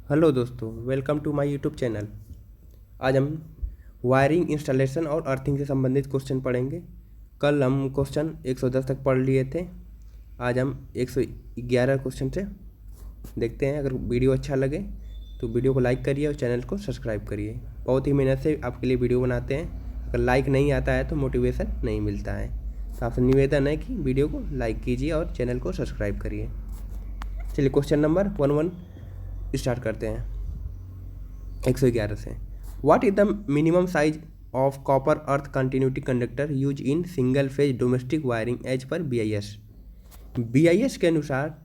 Hello दोस्तों, welcome to my YouTube channel. आज हम वायरिंग इंस्टॉलेशन और अर्थिंग से संबंधित क्वेश्चन पढ़ेंगे। कल हम क्वेश्चन 110 तक पढ़ लिए थे। आज हम 111 क्वेश्चन से देखते हैं। अगर वीडियो अच्छा लगे तो वीडियो को लाइक करिए और चैनल को सब्सक्राइब करिए। बहुत ही मेहनत से आपके लिए वीडियो बनाते हैं। अगर लाइक नहीं आता है तो मोटिवेशन नहीं मिलता है। तो आपसे निवेदन है कि वीडियो को लाइक कीजिए और चैनल को सब्सक्राइब करिए। चलिए क्वेश्चन नंबर 11 स्टार्ट करते हैं 111 से। What is the minimum size of copper earth continuity conductor use in single phase domestic wiring as per BIS के अनुसार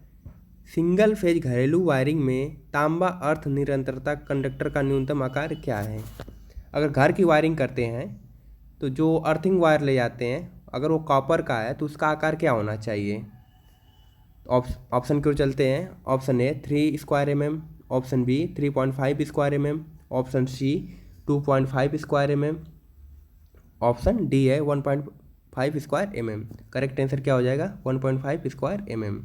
सिंगल फेज घरेलू वायरिंग में तांबा अर्थ निरंतरता कंडक्टर का न्यूनतम आकार क्या है। अगर घर की वायरिंग करते हैं तो जो अर्थिंग वायर ले जाते हैं, अगर वो कॉपर का है तो उसका आकार क्या होना चाहिए। ऑप्शन क्यों चलते हैं। Option A 3 square mm, option B 3.5 square mm, option C 2.5 square mm, option D है 1.5 स्क्वायर mm। करेक्ट आंसर क्या हो जाएगा 1.5 स्क्वायर mm।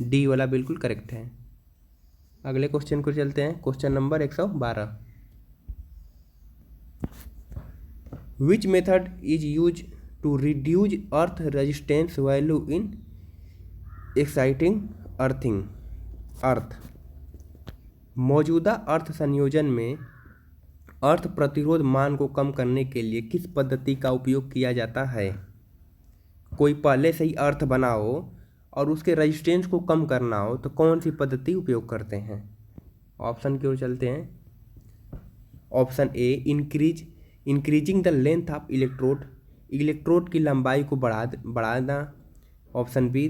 डी वाला बिल्कुल करेक्ट है। अगले क्वेश्चन को चलते हैं। Question number 112। Which method is use to reduce earth resistance value in exciting earthing earth. मौजूदा अर्थ संयोजन में अर्थ प्रतिरोध मान को कम करने के लिए किस पद्धति का उपयोग किया जाता है। कोई पहले से ही अर्थ बना हो और उसके रेजिस्टेंस को कम करना हो तो कौन सी पद्धति उपयोग करते हैं। ऑप्शन की ओर चलते हैं। Option A increasing the length of electrode की लंबाई को बढ़ाना। Option B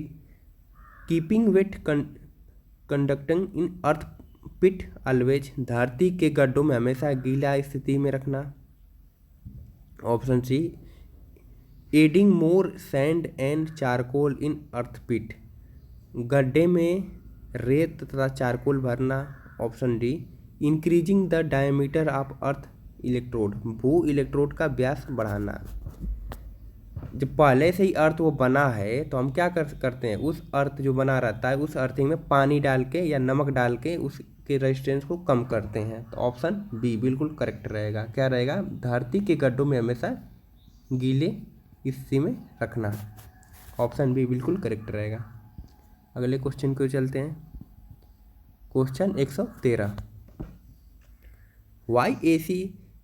keeping wet conducting in earth pit always, धरती के गड्ढों में हमेशा गीला स्थिति में रखना। Option C adding more sand and charcoal in earth pit, गड्ढे में रेत तथा चारकोल भरना। Option D increasing the diameter of earth electrode, भू इलेक्ट्रोड का व्यास बढ़ाना। जब पहले से ही अर्थ वो बना है तो हम क्या करते हैं, उस अर्थ जो बना रहता है उस अर्थिंग में पानी डाल के या नमक डाल के उसके रेजिस्टेंस को कम करते हैं। तो ऑप्शन बी बिल्कुल करेक्ट रहेगा। क्या रहेगा, धरती के गड्ढों में हमेशा गीले स्थिति में रखना। ऑप्शन बी बिल्कुल करेक्ट रहेगा। अगले क्वेश्चन को चलते हैं। Question 113। Why AC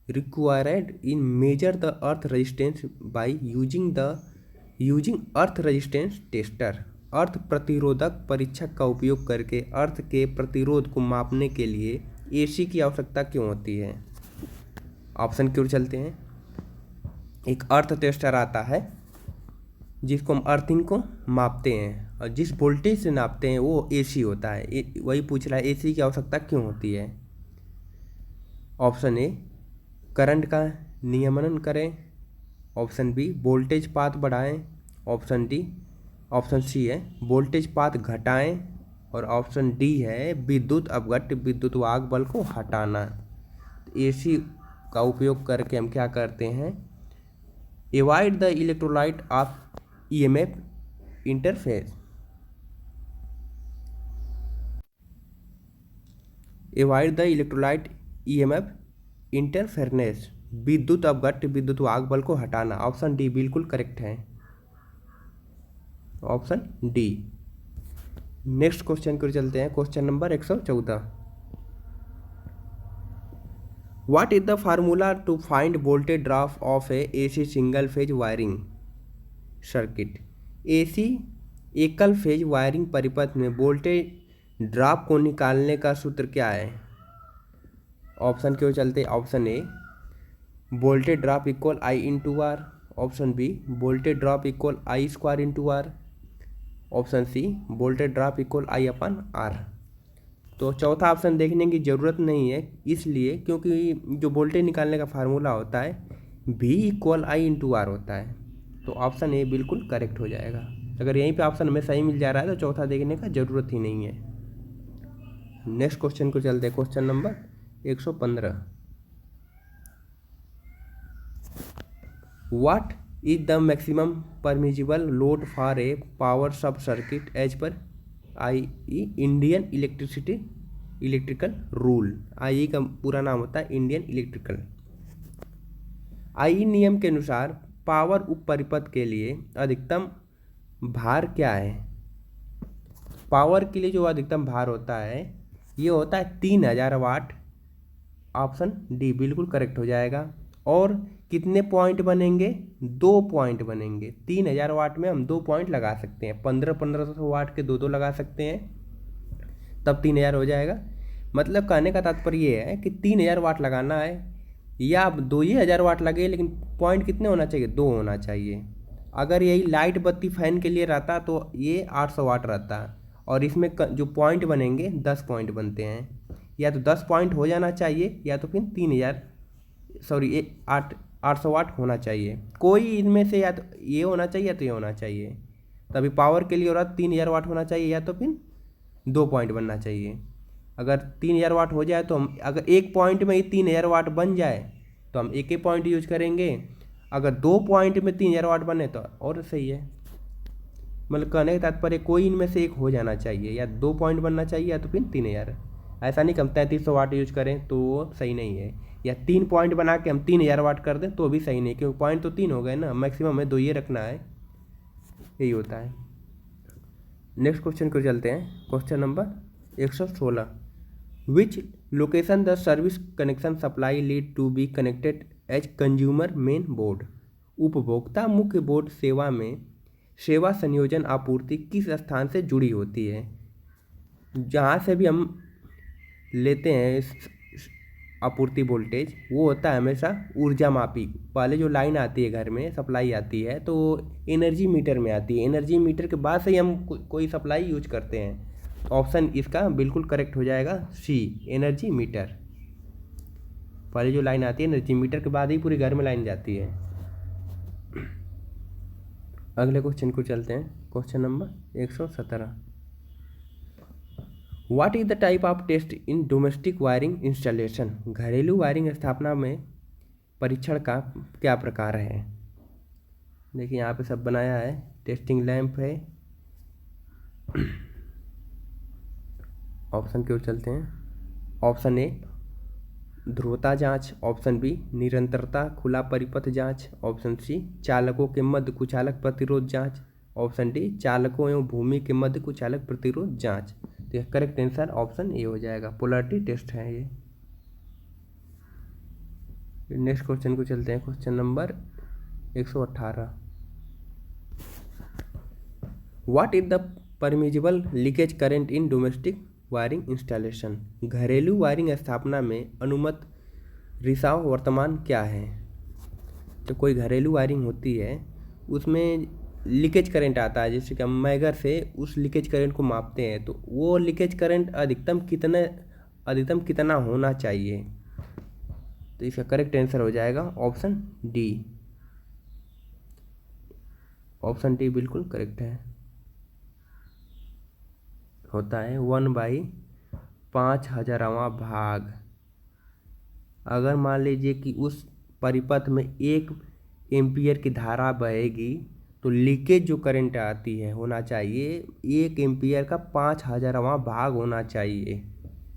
required in measure the earth resistance by using earth resistance tester। अर्थ प्रतिरोधक परीक्षक का उपयोग करके अर्थ के प्रतिरोध को मापने के लिए AC की आवश्यकता क्यों होती है। ऑप्शन क्यों चलते हैं। एक अर्थ टेस्टर आता है जिसको हम अर्थिंग को मापते हैं और जिस वोल्टेज से नापते हैं वो AC होता है। वही पूछ रहा है AC की आवश्यकता क्यों होती है। ऑप्शन ए करंट का नियमन करें। ऑप्शन बी वोल्टेज पाथ बढ़ाएं। ऑप्शन सी है वोल्टेज पाथ घटाएं और ऑप्शन डी है विद्युत अपघट्य विद्युत वाहक बल को हटाना। AC का उपयोग करके हम क्या करते हैं, avoid the electrolyte of EMF interface. Avoid the electrolyte EMF interference, विद्युत अपघट्य विद्युत वाहक बल को हटाना। ऑप्शन डी बिल्कुल करेक्ट है। Option D. नेक्स्ट क्वेश्चन को चलते हैं। Question number 114। What is the formula to find voltage drop of a AC single phase wiring circuit. AC एकल फेज वायरिंग परिपथ में वोल्टेज ड्रॉप को निकालने का सूत्र क्या है। ऑप्शन क्यों चलते। Option A voltage drop equal I into R। Option B voltage drop equal I square into R। Option C voltage drop equal I upon R। तो चौथा ऑप्शन देखने की ज़रूरत नहीं है, इसलिए क्योंकि जो वोल्टेज निकालने का फार्मूला होता है V equal I into R होता है। तो ऑप्शन ए बिल्कुल करेक्ट हो जाएगा। अगर यहीं पे ऑप्शन हमें सही मिल जा रहा है तो चौथा देखने का ज़रूरत ही नहीं है। नेक्स्ट क्वेश्चन को चलते हैं। Question number 115। What is the maximum permissible load for a power sub circuit as per IE Indian Electricity electrical rule. IE का पूरा नाम होता है इंडियन इलेक्ट्रिकल। आईई नियम के अनुसार पावर उप परिपथ के लिए अधिकतम भार क्या है? पावर के लिए जो अधिकतम भार होता है ये होता है 3000 वाट। ऑप्शन डी बिल्कुल करेक्ट हो जाएगा। और कितने पॉइंट बनेंगे? 2 पॉइंट बनेंगे। 3000 वाट में हम 2 पॉइंट लगा सकते हैं, 1500 वाट के 2 लगा सकते हैं, तब 3000 हो जाएगा। मतलब कहने का तात्पर्य ये है कि 3000 वाट लगाना है या अब 2000 वाट लगे, लेकिन पॉइंट कितने होना चाहिए? 2 होना चाहिए। अगर यही लाइट बत्ती फैन के लिए रहता तो ये 800 वाट रहता, और इसमें जो पॉइंट बनेंगे 10 पॉइंट बनते हैं। या तो 10 पॉइंट हो जाना चाहिए या तो फिर 800 वाट होना चाहिए। कोई इनमें से या तो ये होना चाहिए या तो ये होना चाहिए। तभी पावर के लिए हो रहा 3000 वाट होना चाहिए या तो फिर 2 पॉइंट बनना चाहिए। अगर 3000 वाट हो जाए तो हम, अगर एक पॉइंट में ही 3000 वाट बन जाए तो हम एक ही पॉइंट यूज करेंगे। अगर 2 पॉइंट में 3000 वाट बने तो और सही है। मतलब कहने का तात्पर्य कोई इनमें से एक हो जाना चाहिए, या 2 पॉइंट बनना चाहिए या तो फिर 3000। ऐसा नहीं कि हम 3300 वाट यूज करें तो वो सही नहीं है, या 3 पॉइंट बना के हम 3000 वाट कर दें तो भी सही नहीं, क्योंकि पॉइंट तो 3 हो गए ना, मैक्सिमम में 2 ये रखना है, यही होता है। नेक्स्ट क्वेश्चन को चलते हैं। Question number 116। Which location the service connection supply lead to be connected as consumer main board? उपभोक्ता मुख्य बोर्ड सेवा में सेवा संयोजन आपूर्ति किस स्थान से जुड़ी होती है? जहाँ से भी हम लेते हैं आपूर्ति वोल्टेज, वो होता है हमेशा ऊर्जा मापी वाले जो लाइन आती है घर में, सप्लाई आती है, तो एनर्जी मीटर में आती है। एनर्जी मीटर के बाद से ही हम कोई सप्लाई यूज करते हैं। ऑप्शन इसका बिल्कुल करेक्ट हो जाएगा सी, एनर्जी मीटर वाली जो लाइन आती है, एनर्जी मीटर के बाद ही पूरे घर में लाइन जाती है। अगले क्वेश्चन को चलते हैं। Question number 117। What is the type of test in domestic wiring installation? घरेलू वायरिंग स्थापना में परीक्षण का क्या प्रकार है? देखिए यहाँ पे सब बनाया है। टेस्टिंग लैंप है। ऑप्शन की ओर चलते हैं। ऑप्शन ए ध्रुवता जांच, ऑप्शन बी निरंतरता खुला परिपथ जांच, ऑप्शन सी चालकों के मध्य कुचालक प्रतिरोध जांच, ऑप्शन डी चालकों एवं भूमि के मध्य कुचालक प्रतिरोध जांच। तो यह करेक्ट आंसर ऑप्शन ए हो जाएगा। पोलैरिटी टेस्ट है ये। नेक्स्ट क्वेश्चन को चलते हैं। Question number 118। What is the permissible leakage current in domestic wiring installation? घरेलू वायरिंग स्थापना में अनुमत रिसाव वर्तमान क्या है? जो कोई घरेलू वायरिंग होती है उसमें लीकेज करंट आता है, जैसे कि हम मैगर से उस लीकेज करंट को मापते हैं, तो वो लीकेज करंट अधिकतम कितना होना चाहिए? तो इसका करेक्ट आंसर हो जाएगा ऑप्शन डी। ऑप्शन डी बिल्कुल करेक्ट है। होता है 1/5000वां भाग। अगर मान लीजिए कि उस परिपथ में 1 एम्पियर की धारा बहेगी तो लीकेज जो करंट आती है होना चाहिए 1 एम्पियर का 5000वां भाग होना चाहिए।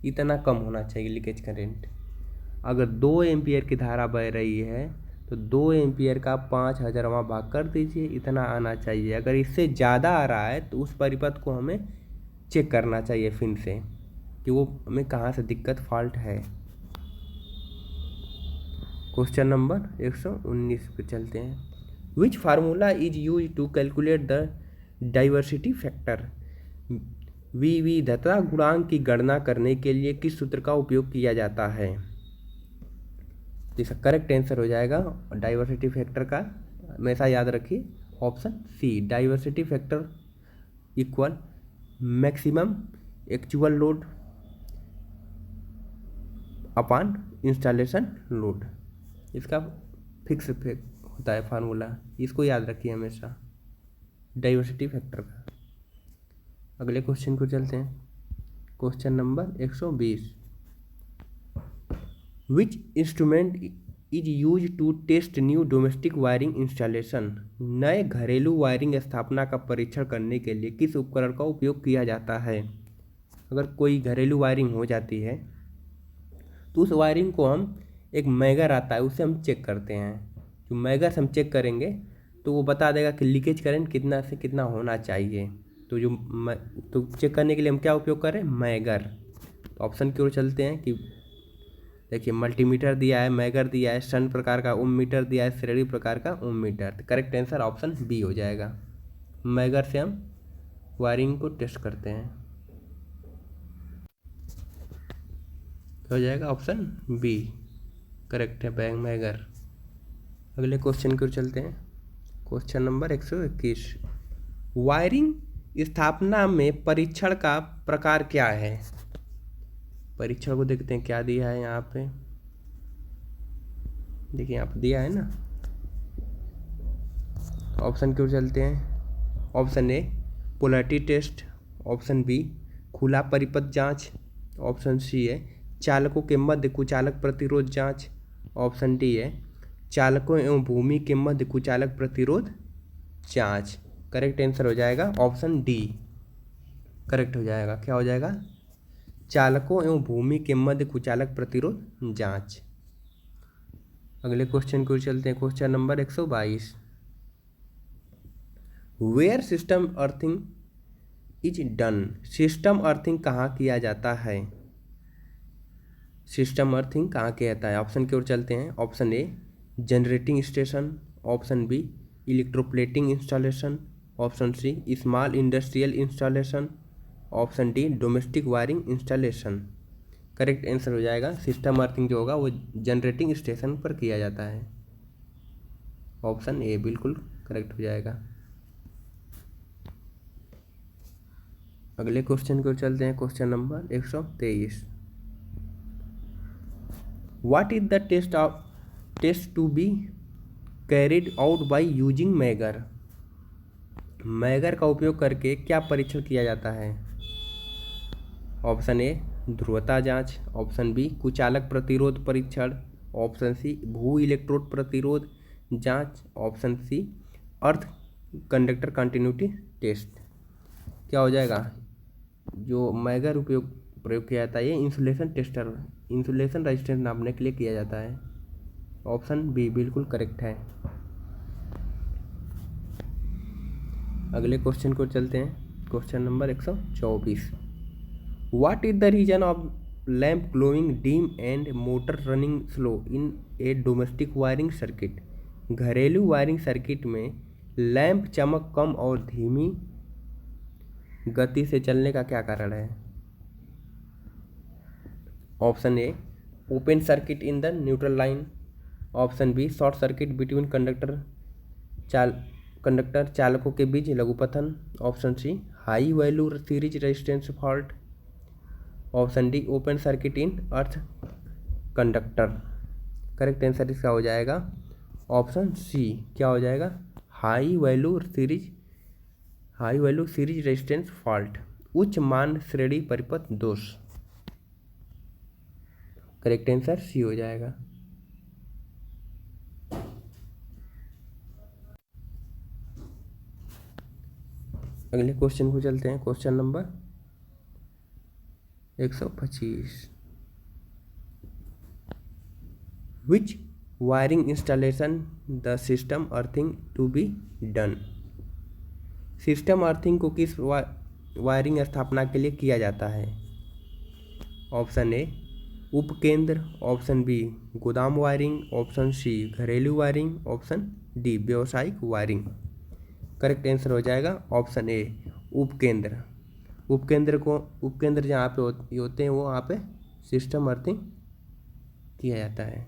इतना कम होना चाहिए लीकेज करंट। अगर 2 एम्पियर की धारा बह रही है तो 2 एम्पियर का 5000वां भाग कर दीजिए, इतना आना चाहिए। अगर इससे ज़्यादा आ रहा है तो उस परिपथ को हमें चेक करना चाहिए फिर से कि वो हमें कहाँ से दिक्कत फॉल्ट है। क्वेश्चन नंबर 119 पे चलते हैं। Which formula is use to calculate the diversity factor? विविधता गुणांक की गणना करने के लिए किस सूत्र का उपयोग किया जाता है? इसका करेक्ट आंसर हो जाएगा डाइवर्सिटी फैक्टर का, हमेशा याद रखिए option C, diversity factor equal maximum actual load upon installation load. इसका फिक्स होता है फार्मूला, इसको याद रखिए हमेशा डाइवर्सिटी फैक्टर का। अगले क्वेश्चन को चलते हैं। Question number 120। Which instrument is use to test new domestic wiring installation? नए घरेलू वायरिंग स्थापना का परीक्षण करने के लिए किस उपकरण का उपयोग किया जाता है? अगर कोई घरेलू वायरिंग हो जाती है तो उस वायरिंग को हम एक मेगर आता है उससे हम चेक करते हैं। जो मेगर से हम चेक करेंगे तो वो बता देगा कि लीकेज करंट कितना से कितना होना चाहिए। तो तो चेक करने के लिए हम क्या उपयोग करें, मेगर। तो ऑप्शन की ओर चलते हैं कि देखिए मल्टीमीटर दिया है, मेगर दिया है, सन प्रकार का ओम मीटर दिया है, श्रेणी प्रकार का ओम मीटर। तो करेक्ट आंसर ऑप्शन बी हो जाएगा। मेगर से हम वायरिंग को टेस्ट करते हैं, हो जाएगा ऑप्शन बी करेक्ट है, बैग मेगर। अगले क्वेश्चन की ओर चलते हैं। क्वेश्चन नंबर 121, वायरिंग स्थापना में परीक्षण का प्रकार क्या है। परीक्षण को देखते हैं क्या दिया है यहाँ पे। देखिए यहाँ पे दिया है ना। ऑप्शन की ओर चलते हैं। Option A polarity test, option B खुला परिपथ जांच, ऑप्शन सी है चालकों के मध्य कुचालक प्रतिरोध जांच, ऑप्शन डी है चालकों एवं भूमि के मध्य कुचालक प्रतिरोध जांच। करेक्ट आंसर हो जाएगा ऑप्शन डी करेक्ट हो जाएगा। क्या हो जाएगा, चालकों एवं भूमि के मध्य कुचालक प्रतिरोध जांच। अगले क्वेश्चन को चलते हैं। Question number 122, where system earthing is done. System earthing कहाँ किया जाता है। सिस्टम अर्थिंग कहाँ किया जाता है। ऑप्शन की ओर चलते हैं। Option A generating station, option B electroplating installation, option C small industrial installation, option D domestic wiring installation. Correct answer हो जाएगा सिस्टम अर्थिंग जो होगा वो जनरेटिंग स्टेशन पर किया जाता है। ऑप्शन ए बिल्कुल करेक्ट हो जाएगा। अगले क्वेश्चन को चलते हैं। Question number 123, what is the test to be carried out by using megger. Megger का उपयोग करके क्या परीक्षण किया जाता है। ऑप्शन ए ध्रुवता जांच, ऑप्शन बी कुचालक प्रतिरोध परीक्षण, ऑप्शन सी भू इलेक्ट्रोड प्रतिरोध जांच, ऑप्शन सी अर्थ कंडक्टर कंटिन्यूटी टेस्ट। क्या हो जाएगा, जो मेगर प्रयोग किया जाता है ये इंसुलेशन टेस्टर, इंसुलेशन रेजिस्टेंस नापने के लिए किया जाता है। ऑप्शन बी बिल्कुल करेक्ट है। अगले क्वेश्चन को चलते हैं। Question number 124, what is the reason of lamp glowing dim and motor running slow in a domestic wiring circuit. घरेलू वायरिंग सर्किट में लैंप चमक कम और धीमी गति से चलने का क्या कारण है। Option A open circuit in the neutral line, option B short circuit between conductor चालकों के बीच लघुपथन, option C high value series resistance fault, option D open circuit in earth conductor. Correct answer इसका हो जाएगा ऑप्शन सी। क्या हो जाएगा, high value series resistance fault, उच्च मान श्रेणी परिपथ दोष। करेक्ट आंसर सी हो जाएगा। अगले क्वेश्चन को चलते हैं। Question number 125, which wiring installation the system earthing to be done. System earthing को किस वायरिंग स्थापना के लिए किया जाता है। ऑप्शन ए उपकेंद्र, ऑप्शन बी गोदाम वायरिंग, ऑप्शन सी घरेलू वायरिंग, ऑप्शन डी व्यावसायिक वायरिंग। करेक्ट आंसर हो जाएगा ऑप्शन ए उपकेंद्र। उपकेंद्र जहाँ पे होते हैं वो वहाँ पे सिस्टम अर्थिंग किया जाता है।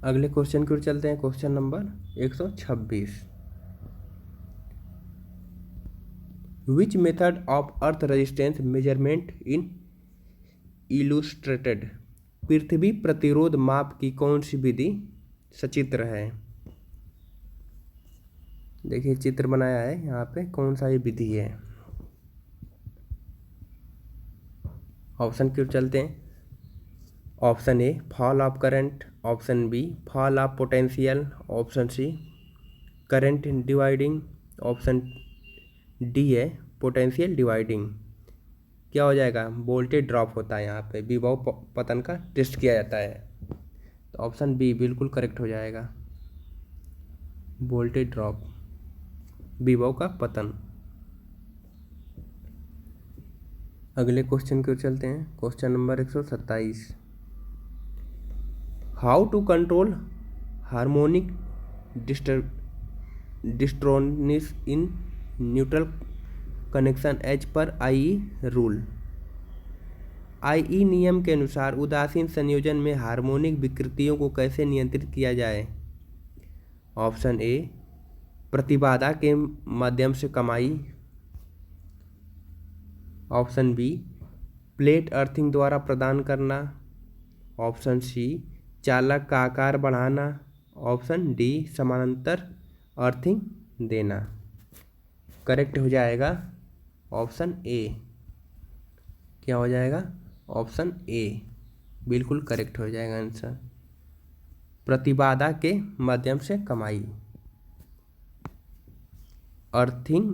अगले क्वेश्चन की ओर चलते हैं। Question number 126, which method of earth resistance measurement in illustrated. पृथ्वी प्रतिरोध माप की कौन सी विधि सचित्र है। देखिए चित्र बनाया है यहाँ पे, कौन सा ये विधि है। ऑप्शन की ओर चलते हैं। Option A fall of current, option B fall of potential, option C current dividing, option D है पोटेंशियल डिवाइडिंग, क्या हो जाएगा, वोल्टेज ड्रॉप होता है, यहाँ पे विभव पतन का टेस्ट किया जाता है। तो ऑप्शन बी बिल्कुल करेक्ट हो जाएगा, वोल्टेज ड्रॉप, विभव का पतन। अगले क्वेश्चन की ओर चलते हैं, question number 127। How to control harmonic distortions in neutral connection as per IE rule. IE नियम के अनुसार उदासीन संयोजन में हार्मोनिक विकृतियों को कैसे नियंत्रित किया जाए। ऑप्शन ए, प्रतिबाधा के माध्यम से कमाई। ऑप्शन बी, प्लेट अर्थिंग द्वारा प्रदान करना। ऑप्शन सी, चालक का आकार बढ़ाना। ऑप्शन डी, समानांतर अर्थिंग देना। करेक्ट हो जाएगा ऑप्शन ए, क्या हो जाएगा, ऑप्शन ए बिल्कुल करेक्ट हो जाएगा आंसर, प्रतिबाधा के माध्यम से कमाई, earthing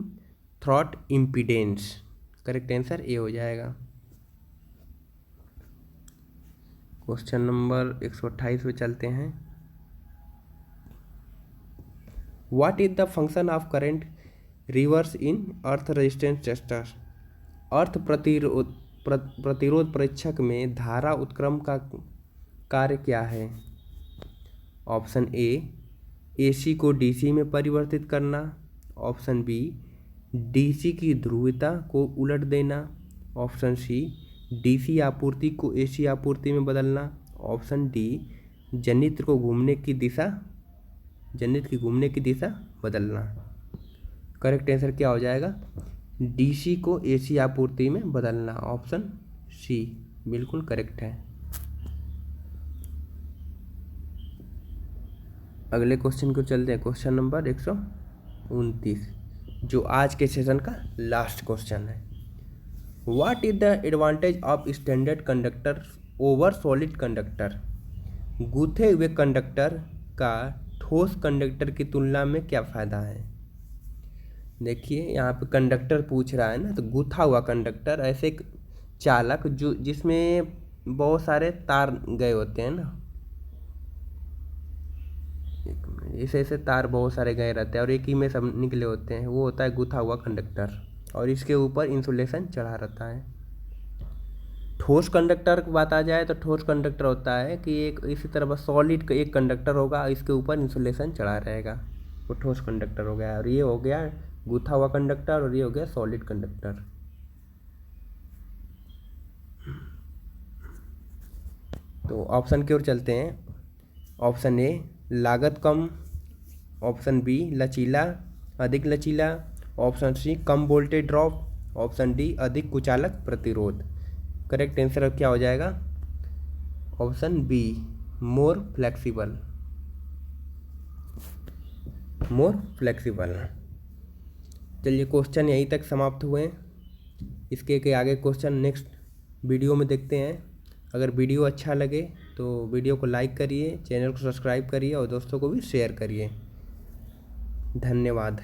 through impedance. Correct answer A हो जाएगा। क्वेश्चन नंबर 128 पे चलते हैं। What is the function of current reverse in earth resistance tester. अर्थ प्रतिरोध परीक्षक में धारा उत्क्रम का कार्य क्या है। ऑप्शन ए, AC को DC में परिवर्तित करना। ऑप्शन बी, DC की ध्रुवीयता को उलट देना। ऑप्शन सी, DC आपूर्ति को AC आपूर्ति में बदलना। ऑप्शन डी, जनित्र की घूमने की दिशा बदलना। करेक्ट आंसर क्या हो जाएगा, DC को AC आपूर्ति में बदलना। ऑप्शन सी बिल्कुल करेक्ट है। अगले क्वेश्चन को चलते हैं, क्वेश्चन नंबर 129, जो आज के सेशन का लास्ट क्वेश्चन है। What is the advantage of standard conductor over solid conductor. गूथे हुए कंडक्टर का ठोस कंडक्टर की तुलना में क्या फ़ायदा है। देखिए यहाँ पे कंडक्टर पूछ रहा है ना, तो गूथा हुआ कंडक्टर ऐसे एक चालक जो जिसमें बहुत सारे तार गए होते हैं ना, ऐसे तार बहुत सारे गए रहते हैं और एक ही में सब निकले होते हैं, वो होता है गूथा हुआ कंडक्टर, और इसके ऊपर इंसुलेशन चढ़ा रहता है। ठोस कंडक्टर की बात आ जाए तो ठोस कंडक्टर होता है कि एक इसी तरह बस सॉलिड एक कंडक्टर होगा, इसके ऊपर इंसुलेशन चढ़ा रहेगा, वो ठोस कंडक्टर हो गया। और ये हो गया गूथा हुआ कंडक्टर, और ये हो गया सॉलिड कंडक्टर। तो ऑप्शन की ओर चलते हैं। ऑप्शन ए, लागत कम। ऑप्शन बी, लचीला, अधिक लचीला। ऑप्शन सी, कम वोल्टेज ड्रॉप। ऑप्शन डी, अधिक कुचालक प्रतिरोध। करेक्ट आंसर क्या हो जाएगा, ऑप्शन बी, मोर फ्लेक्सिबल। चलिए क्वेश्चन यहीं तक समाप्त हुए। इसके के आगे क्वेश्चन नेक्स्ट वीडियो में देखते हैं। अगर वीडियो अच्छा लगे तो वीडियो को लाइक करिए, चैनल को सब्सक्राइब करिए और दोस्तों को भी शेयर करिए। धन्यवाद।